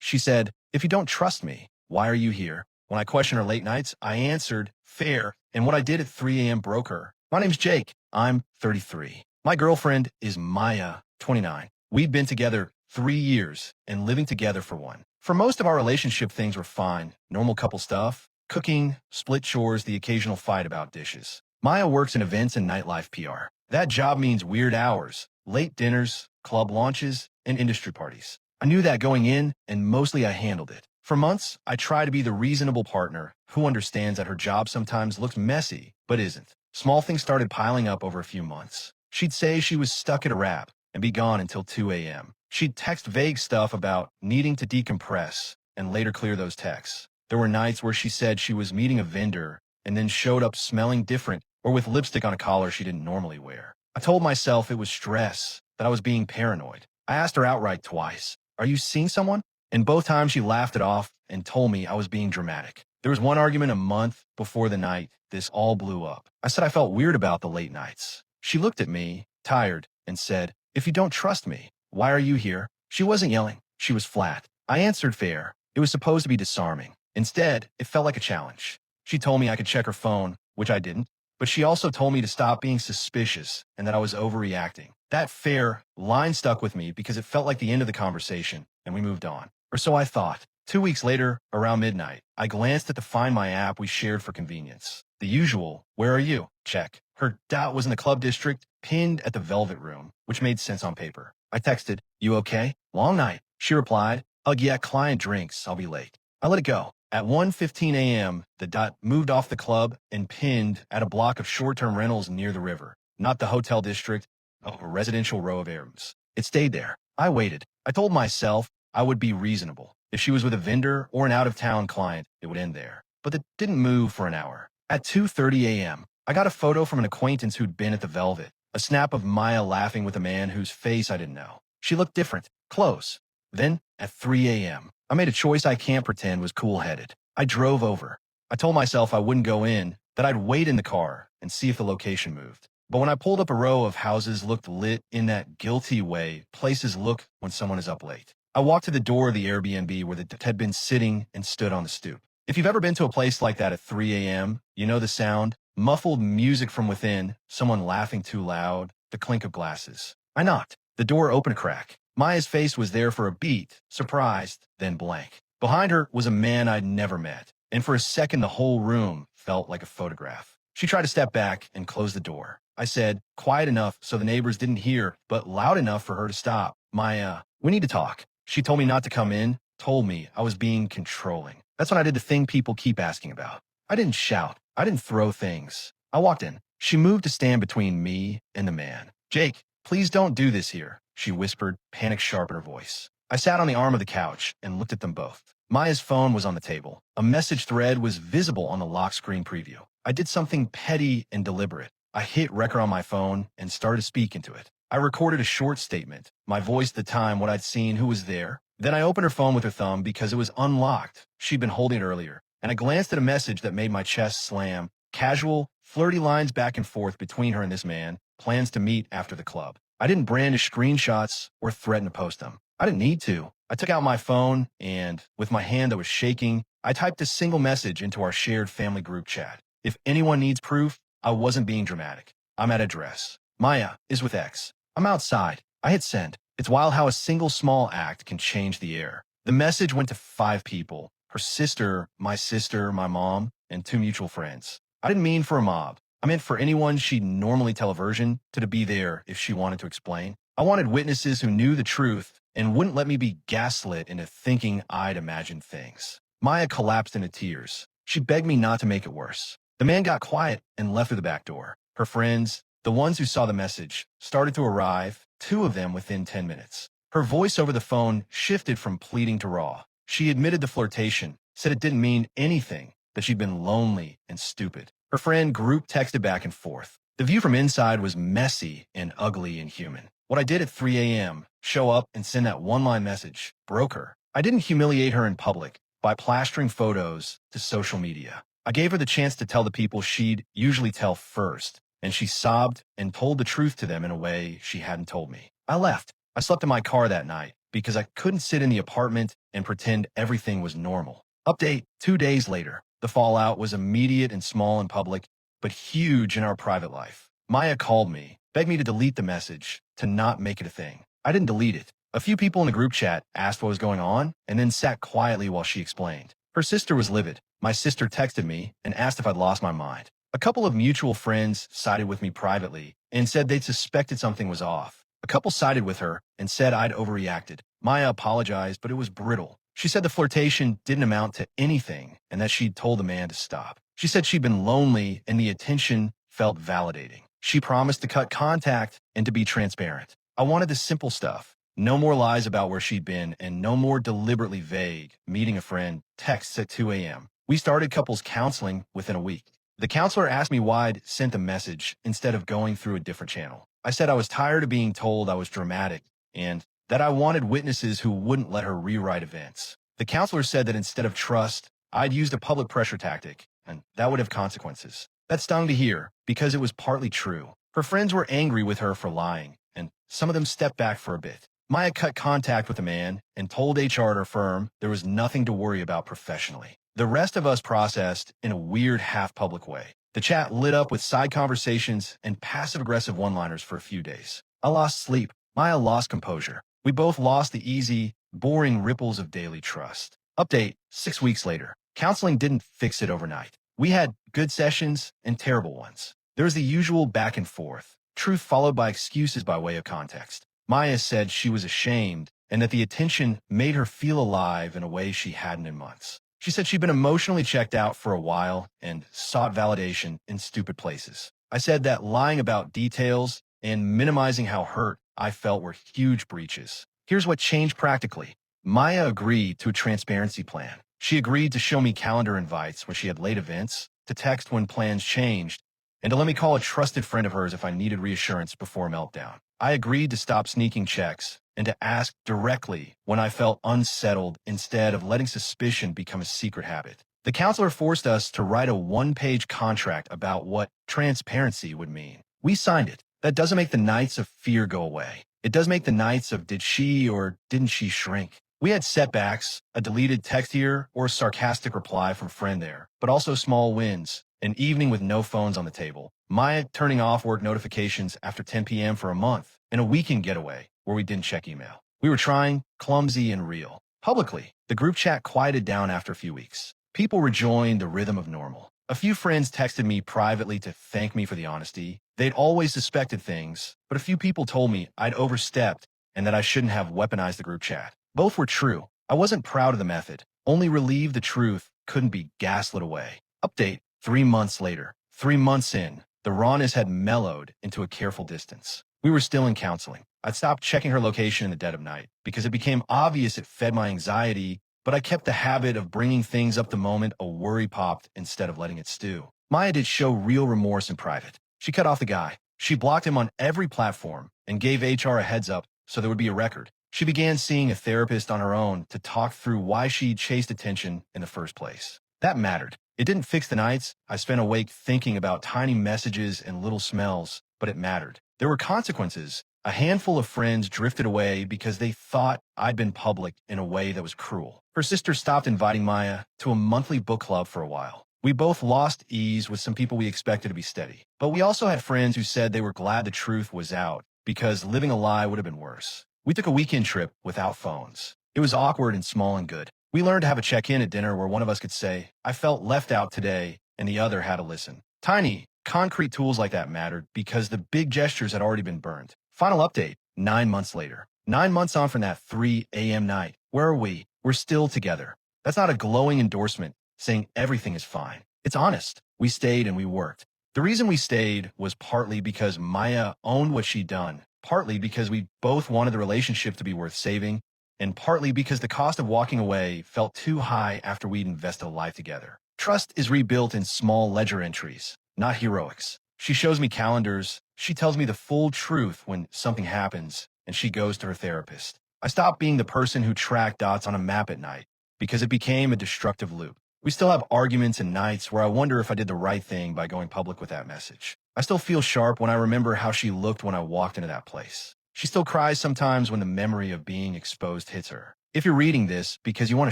She said, "If you don't trust me, why are you here?" When I questioned her late nights, I answered, "Fair," and what I did at 3 a.m. broke her. My name's Jake. I'm 33. My girlfriend is Maya, 29. We'd been together 3 years and living together for one. For most of our relationship, things were fine. Normal couple stuff, cooking, split chores, the occasional fight about dishes. Maya works in events and nightlife PR. That job means weird hours, late dinners, club launches, and industry parties. I knew that going in, and mostly I handled it. For months, I tried to be the reasonable partner who understands that her job sometimes looks messy, but isn't. Small things started piling up over a few months. She'd say she was stuck at a wrap and be gone until 2 a.m. She'd text vague stuff about needing to decompress and later clear those texts. There were nights where she said she was meeting a vendor and then showed up smelling different or with lipstick on a collar she didn't normally wear. I told myself it was stress, that I was being paranoid. I asked her outright twice, "Are you seeing someone?" And both times she laughed it off and told me I was being dramatic. There was one argument a month before the night this all blew up. I said I felt weird about the late nights. She looked at me, tired, and said, "If you don't trust me, why are you here?" She wasn't yelling. She was flat. I answered fair. It was supposed to be disarming. Instead, it felt like a challenge. She told me I could check her phone, which I didn't, but she also told me to stop being suspicious and that I was overreacting. That fair line stuck with me because it felt like the end of the conversation, and we moved on. Or so I thought. 2 weeks later, around midnight, I glanced at the Find My app we shared for convenience. The usual, "Where are you?" check. Her dot was in the club district, pinned at the Velvet Room, which made sense on paper. I texted, "You okay? Long night." She replied, "Ugh, yeah, client drinks. I'll be late." I let it go. At 1:15 a.m., the dot moved off the club and pinned at a block of short-term rentals near the river. Not the hotel district, a residential row of rooms. It stayed there. I waited. I told myself I would be reasonable. If she was with a vendor or an out-of-town client, it would end there. But it didn't move for an hour. At 2:30 a.m., I got a photo from an acquaintance who'd been at the Velvet. A snap of Maya laughing with a man whose face I didn't know. She looked different, close. Then, at 3 a.m., I made a choice I can't pretend was cool-headed. I drove over. I told myself I wouldn't go in, that I'd wait in the car and see if the location moved. But when I pulled up, a row of houses looked lit in that guilty way places look when someone is up late. I walked to the door of the Airbnb where the had been sitting and stood on the stoop. If you've ever been to a place like that at 3 a.m., you know the sound, muffled music from within, someone laughing too loud, the clink of glasses. I knocked. The door opened a crack. Maya's face was there for a beat, surprised, then blank. Behind her was a man I'd never met, and for a second the whole room felt like a photograph. She tried to step back and close the door. I said, quiet enough so the neighbors didn't hear, but loud enough for her to stop. "Maya, we need to talk." She told me not to come in, told me I was being controlling. That's when I did the thing people keep asking about. I didn't shout. I didn't throw things. I walked in. She moved to stand between me and the man. "Jake, please don't do this here," she whispered, panic sharp in her voice. I sat on the arm of the couch and looked at them both. Maya's phone was on the table. A message thread was visible on the lock screen preview. I did something petty and deliberate. I hit record on my phone and started to speak into it. I recorded a short statement, my voice at the time, what I'd seen, who was there. Then I opened her phone with her thumb because it was unlocked. She'd been holding it earlier. And I glanced at a message that made my chest slam. Casual, flirty lines back and forth between her and this man. Plans to meet after the club. I didn't brandish screenshots or threaten to post them. I didn't need to. I took out my phone and, with my hand that was shaking, I typed a single message into our shared family group chat. If anyone needs proof, I wasn't being dramatic. I'm at address. Maya is with X. I'm outside. I hit send. It's wild how a single small act can change the air. The message went to 5 people. Her sister, my mom, and 2 mutual friends. I didn't mean for a mob. I meant for anyone she'd normally tell a version to be there if she wanted to explain. I wanted witnesses who knew the truth and wouldn't let me be gaslit into thinking I'd imagined things. Maya collapsed into tears. She begged me not to make it worse. The man got quiet and left through the back door. Her friends, the ones who saw the message, started to arrive, 2 of them within 10 minutes. Her voice over the phone shifted from pleading to raw. She admitted the flirtation, said it didn't mean anything, that she'd been lonely and stupid. Her friend group texted back and forth. The view from inside was messy and ugly and human. What I did at 3 a.m., show up and send that one-line message, broke her. I didn't humiliate her in public by plastering photos to social media. I gave her the chance to tell the people she'd usually tell first, and she sobbed and told the truth to them in a way she hadn't told me. I left. I slept in my car that night, because I couldn't sit in the apartment and pretend everything was normal. Update 2 days later. The fallout was immediate and small in public, but huge in our private life. Maya called me, begged me to delete the message, to not make it a thing. I didn't delete it. A few people in the group chat asked what was going on and then sat quietly while she explained. Her sister was livid. My sister texted me and asked if I'd lost my mind. A couple of mutual friends sided with me privately and said they'd suspected something was off. A couple sided with her and said I'd overreacted. Maya apologized, but it was brittle. She said the flirtation didn't amount to anything and that she'd told the man to stop. She said she'd been lonely and the attention felt validating. She promised to cut contact and to be transparent. I wanted the simple stuff. No more lies about where she'd been and no more deliberately vague, meeting a friend, texts at 2 a.m. We started couples counseling within a week. The counselor asked me why I'd sent the message instead of going through a different channel. I said I was tired of being told I was dramatic and that I wanted witnesses who wouldn't let her rewrite events. The counselor said that instead of trust, I'd used a public pressure tactic, and that would have consequences. That stung to hear, because it was partly true. Her friends were angry with her for lying, and some of them stepped back for a bit. Maya cut contact with the man and told HR at her firm there was nothing to worry about professionally. The rest of us processed in a weird half-public way. The chat lit up with side conversations and passive-aggressive one-liners for a few days. I lost sleep. Maya lost composure. We both lost the easy, boring ripples of daily trust. Update 6 weeks later. Counseling didn't fix it overnight. We had good sessions and terrible ones. There was the usual back and forth, truth followed by excuses by way of context. Maya said she was ashamed and that the attention made her feel alive in a way she hadn't in months. She said she'd been emotionally checked out for a while and sought validation in stupid places. I said that lying about details and minimizing how hurt I felt were huge breaches. Here's what changed practically. Maya agreed to a transparency plan. She agreed to show me calendar invites when she had late events, to text when plans changed, and to let me call a trusted friend of hers if I needed reassurance before a meltdown. I agreed to stop sneaking checks and to ask directly when I felt unsettled instead of letting suspicion become a secret habit. The counselor forced us to write a one-page contract about what transparency would mean. We signed it. That doesn't make the nights of fear go away. It does make the nights of did she or didn't she shrink. We had setbacks, a deleted text here or a sarcastic reply from a friend there, but also small wins, an evening with no phones on the table, Maya turning off work notifications after 10 p.m. for a month, and a weekend getaway where we didn't check email. We were trying, clumsy and real. Publicly, the group chat quieted down after a few weeks. People rejoined the rhythm of normal. A few friends texted me privately to thank me for the honesty. They'd always suspected things, but a few people told me I'd overstepped and that I shouldn't have weaponized the group chat. Both were true. I wasn't proud of the method, only relieved the truth couldn't be gaslit away. Update 3 months later. 3 months in, the rawness had mellowed into a careful distance. We were still in counseling. I'd stopped checking her location in the dead of night because it became obvious it fed my anxiety, but I kept the habit of bringing things up the moment a worry popped instead of letting it stew. Maya did show real remorse in private. She cut off the guy. She blocked him on every platform and gave HR a heads up so there would be a record. She began seeing a therapist on her own to talk through why she chased attention in the first place. That mattered. It didn't fix the nights I spent awake thinking about tiny messages and little smells, but it mattered. There were consequences. A handful of friends drifted away because they thought I'd been public in a way that was cruel. Her sister stopped inviting Maya to a monthly book club for a while. We both lost ease with some people we expected to be steady. But we also had friends who said they were glad the truth was out because living a lie would have been worse. We took a weekend trip without phones. It was awkward and small and good. We learned to have a check-in at dinner where one of us could say, I felt left out today, and the other had to listen. Tiny, concrete tools like that mattered because the big gestures had already been burned. Final update, 9 months later. 9 months on from that 3 a.m. night. Where are we? We're still together. That's not a glowing endorsement saying everything is fine. It's honest. We stayed and we worked. The reason we stayed was partly because Maya owned what she'd done, partly because we both wanted the relationship to be worth saving, and partly because the cost of walking away felt too high after we'd invested a life together. Trust is rebuilt in small ledger entries, not heroics. She shows me calendars. She tells me the full truth when something happens, and she goes to her therapist. I stopped being the person who tracked dots on a map at night because it became a destructive loop. We still have arguments and nights where I wonder if I did the right thing by going public with that message. I still feel sharp when I remember how she looked when I walked into that place. She still cries sometimes when the memory of being exposed hits her. If you're reading this because you want a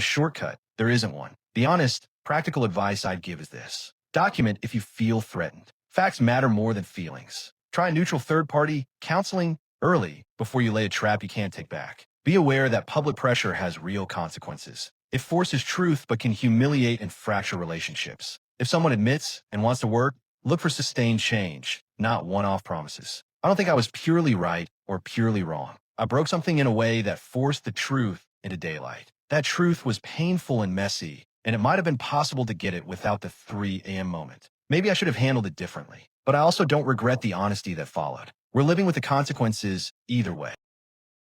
shortcut, there isn't one. The honest, practical advice I'd give is this. Document if you feel threatened. Facts matter more than feelings. Try a neutral third-party counseling early before you lay a trap you can't take back. Be aware that public pressure has real consequences. It forces truth but can humiliate and fracture relationships. If someone admits and wants to work, look for sustained change, not one-off promises. I don't think I was purely right or purely wrong. I broke something in a way that forced the truth into daylight. That truth was painful and messy, and it might have been possible to get it without the 3 a.m. moment. Maybe I should have handled it differently, but I also don't regret the honesty that followed. We're living with the consequences either way.